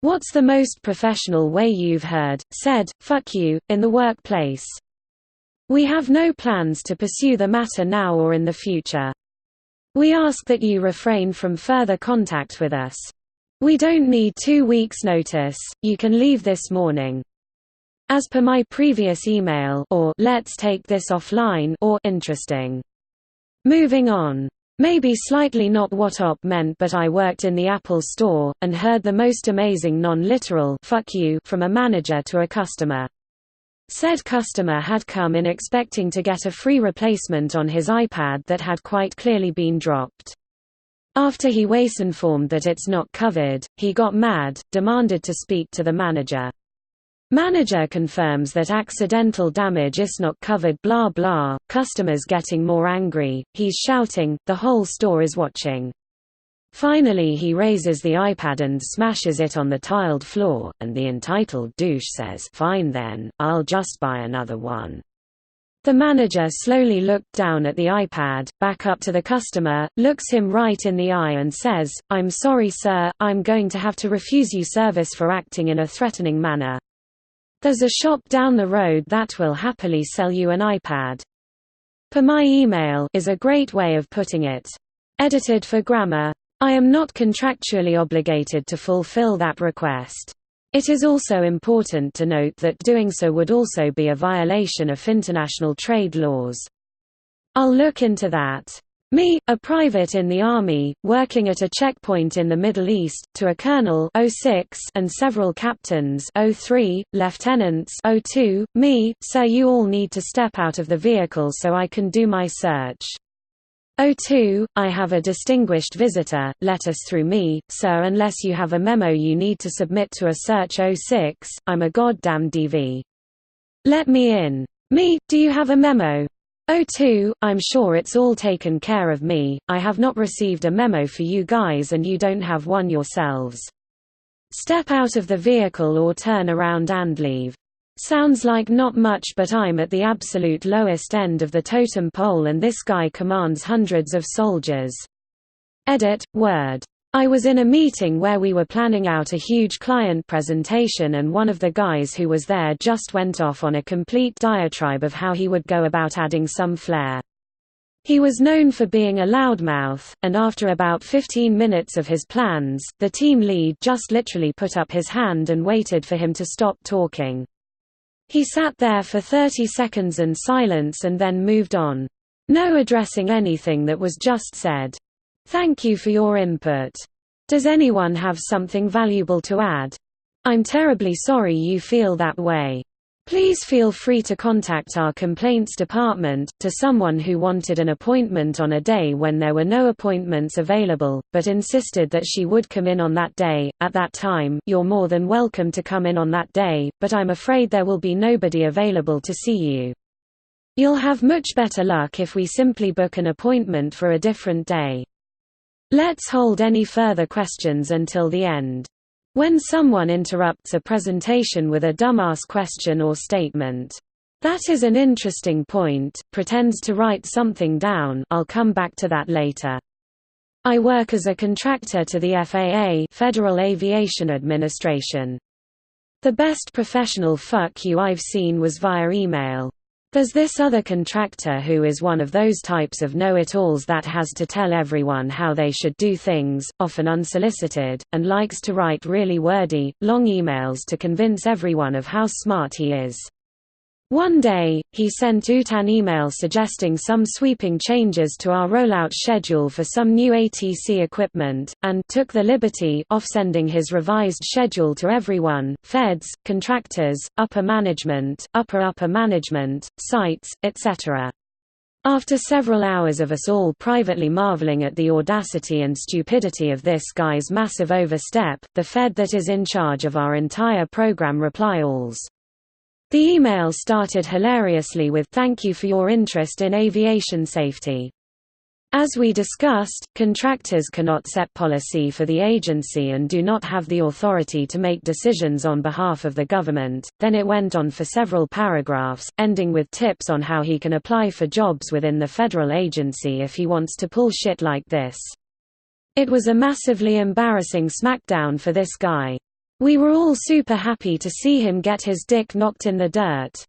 What's the most professional way you've heard, said, "fuck you," in the workplace? We have no plans to pursue the matter now or in the future. We ask that you refrain from further contact with us. We don't need 2 weeks' notice, you can leave this morning. As per my previous email, or let's take this offline, or interesting. Moving on. Maybe slightly not what op meant, but I worked in the Apple store, and heard the most amazing non-literal "fuck you" from a manager to a customer. Said customer had come in expecting to get a free replacement on his iPad that had quite clearly been dropped. After he was informed that it's not covered, he got mad, demanded to speak to the manager. Manager confirms that accidental damage is not covered, blah blah. Customers getting more angry, he's shouting, the whole store is watching. Finally he raises the iPad and smashes it on the tiled floor, and the entitled douche says, "Fine then, I'll just buy another one." The manager slowly looked down at the iPad, back up to the customer, looks him right in the eye and says, "I'm sorry sir, I'm going to have to refuse you service for acting in a threatening manner. There's a shop down the road that will happily sell you an iPad." Per my email is a great way of putting it. Edited for grammar. I am not contractually obligated to fulfill that request. It is also important to note that doing so would also be a violation of international trade laws. I'll look into that. Me, a private in the Army, working at a checkpoint in the Middle East, to a colonel 06 and several captains 03, lieutenants 02, me, "Sir, you all need to step out of the vehicle so I can do my search." 02, I have a distinguished visitor, let us through. Me, "Sir, unless you have a memo you need to submit to a search." 06, I'm a goddamn DV. Let me in. Me, "Do you have a memo?" 02, I'm sure it's all taken care of. Me, I have not received a memo for you guys and you don't have one yourselves. Step out of the vehicle or turn around and leave. Sounds like not much, but I'm at the absolute lowest end of the totem pole and this guy commands hundreds of soldiers. Edit, Word. I was in a meeting where we were planning out a huge client presentation and one of the guys who was there just went off on a complete diatribe of how he would go about adding some flair. He was known for being a loudmouth, and after about 15 minutes of his plans, the team lead just literally put up his hand and waited for him to stop talking. He sat there for 30 seconds in silence and then moved on. No addressing anything that was just said. Thank you for your input. Does anyone have something valuable to add? I'm terribly sorry you feel that way. Please feel free to contact our complaints department. To someone who wanted an appointment on a day when there were no appointments available, but insisted that she would come in on that day, at that time, you're more than welcome to come in on that day, but I'm afraid there will be nobody available to see you. You'll have much better luck if we simply book an appointment for a different day. Let's hold any further questions until the end. When someone interrupts a presentation with a dumbass question or statement, "That is an interesting point," pretends to write something down, I'll come back to that later. I work as a contractor to the FAA, Federal Aviation Administration. The best professional fuck you I've seen was via email. There's this other contractor who is one of those types of know-it-alls that has to tell everyone how they should do things, often unsolicited, and likes to write really wordy, long emails to convince everyone of how smart he is. One day, he sent out an email suggesting some sweeping changes to our rollout schedule for some new ATC equipment, and took the liberty of sending his revised schedule to everyone, feds, contractors, upper management, upper management, sites, etc. After several hours of us all privately marveling at the audacity and stupidity of this guy's massive overstep, the fed that is in charge of our entire program reply-alls. The email started hilariously with, "Thank you for your interest in aviation safety. As we discussed, contractors cannot set policy for the agency and do not have the authority to make decisions on behalf of the government." Then it went on for several paragraphs, ending with tips on how he can apply for jobs within the federal agency if he wants to pull shit like this. It was a massively embarrassing smackdown for this guy. We were all super happy to see him get his dick knocked in the dirt.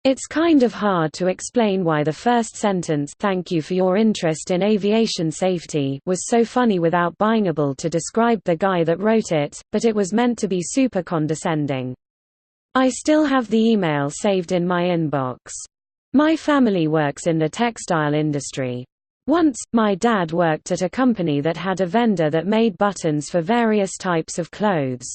It's kind of hard to explain why the first sentence, "Thank you for your interest in aviation safety," was so funny without buyingable to describe the guy that wrote it, but it was meant to be super condescending. I still have the email saved in my inbox. My family works in the textile industry. Once, my dad worked at a company that had a vendor that made buttons for various types of clothes.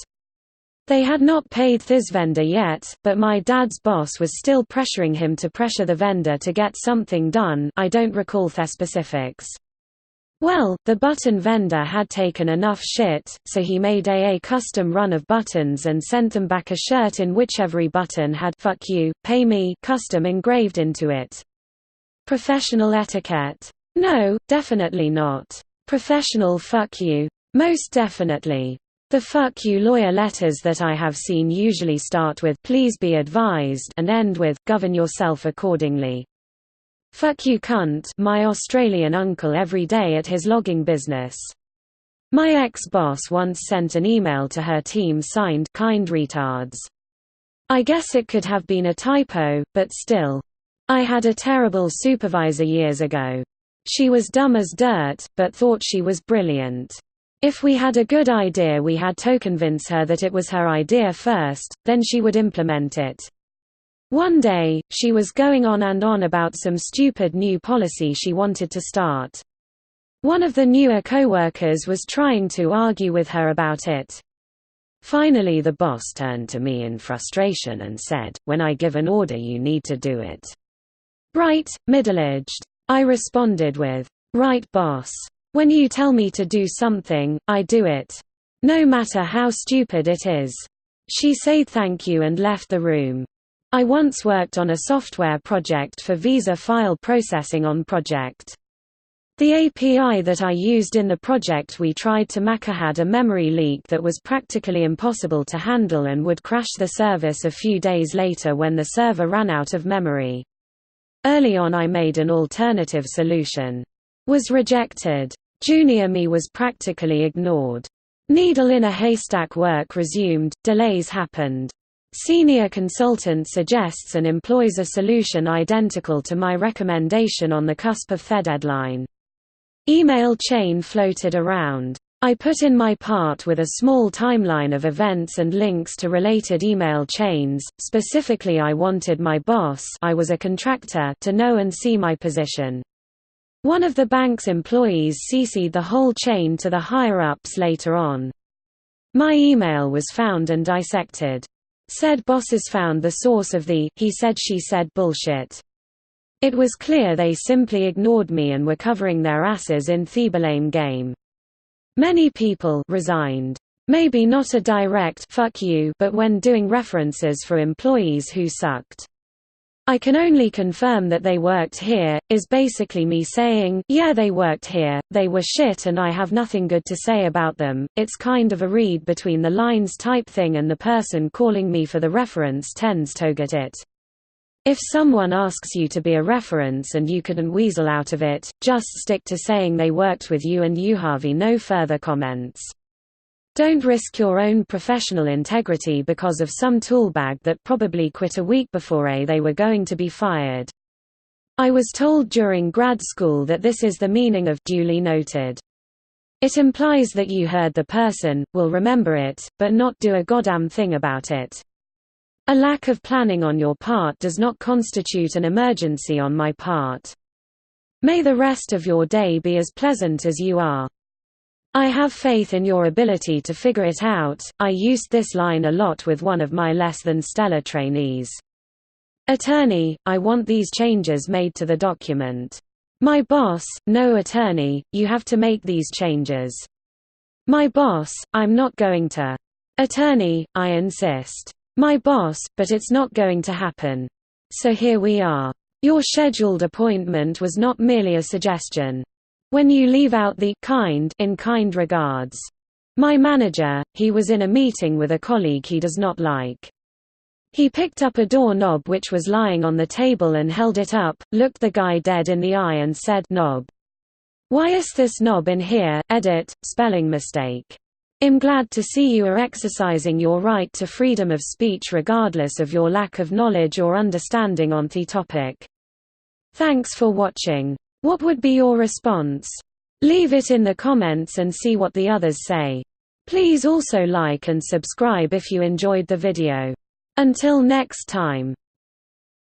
They had not paid this vendor yet, but my dad's boss was still pressuring him to pressure the vendor to get something done. I don't recall the specifics. Well, the button vendor had taken enough shit, so he made a custom run of buttons and sent them back a shirt in which every button had "fuck you, pay me" custom engraved into it. Professional etiquette? No, definitely not. Professional fuck you? Most definitely. The fuck you lawyer letters that I have seen usually start with "please be advised" and end with "govern yourself accordingly." Fuck you cunt, my Australian uncle every day at his logging business. My ex-boss once sent an email to her team signed "kind retards." I guess it could have been a typo, but still. I had a terrible supervisor years ago. She was dumb as dirt, but thought she was brilliant. If we had a good idea, we had to convince her that it was her idea first, then she would implement it. One day, she was going on and on about some stupid new policy she wanted to start. One of the newer co-workers was trying to argue with her about it. Finally the boss turned to me in frustration and said, "When I give an order you need to do it." Bright, middle-aged. I responded with, "Right boss. When you tell me to do something, I do it. No matter how stupid it is." She said thank you and left the room. I once worked on a software project for visa file processing on project. The API that I used in the project we tried to make had a memory leak that was practically impossible to handle and would crash the service a few days later when the server ran out of memory. Early on I made an alternative solution. Was rejected. Junior me was practically ignored. Needle in a haystack work resumed, delays happened. Senior consultant suggests and employs a solution identical to my recommendation on the cusp of the deadline. Email chain floated around. I put in my part with a small timeline of events and links to related email chains. Specifically, I wanted my boss, I was a contractor, to know and see my position. One of the bank's employees CC'd the whole chain to the higher-ups later on. My email was found and dissected. Said bosses found the source of the he said she said bullshit. It was clear they simply ignored me and were covering their asses in the blame game. Many people resigned. Maybe not a direct "fuck you," but when doing references for employees who sucked. "I can only confirm that they worked here," is basically me saying, "Yeah, they worked here, they were shit and I have nothing good to say about them." It's kind of a read between the lines type thing, and the person calling me for the reference tends to get it. If someone asks you to be a reference and you couldn't weasel out of it, just stick to saying they worked with you and you have no further comments. Don't risk your own professional integrity because of some toolbag that probably quit a week before they were going to be fired. I was told during grad school that this is the meaning of "duly noted." It implies that you heard the person, will remember it, but not do a goddamn thing about it. A lack of planning on your part does not constitute an emergency on my part. May the rest of your day be as pleasant as you are. I have faith in your ability to figure it out. I used this line a lot with one of my less than stellar trainees. Attorney, I want these changes made to the document. My boss, no attorney, you have to make these changes. My boss, I'm not going to. Attorney, I insist. My boss, but it's not going to happen. So here we are. Your scheduled appointment was not merely a suggestion. When you leave out the kind in kind regards. My manager, he was in a meeting with a colleague he does not like. He picked up a doorknob which was lying on the table and held it up, looked the guy dead in the eye and said, "Knob. Why is this knob in here? Edit, spelling mistake." I'm glad to see you are exercising your right to freedom of speech regardless of your lack of knowledge or understanding on the topic. Thanks for watching. What would be your response? Leave it in the comments and see what the others say. Please also like and subscribe if you enjoyed the video. Until next time.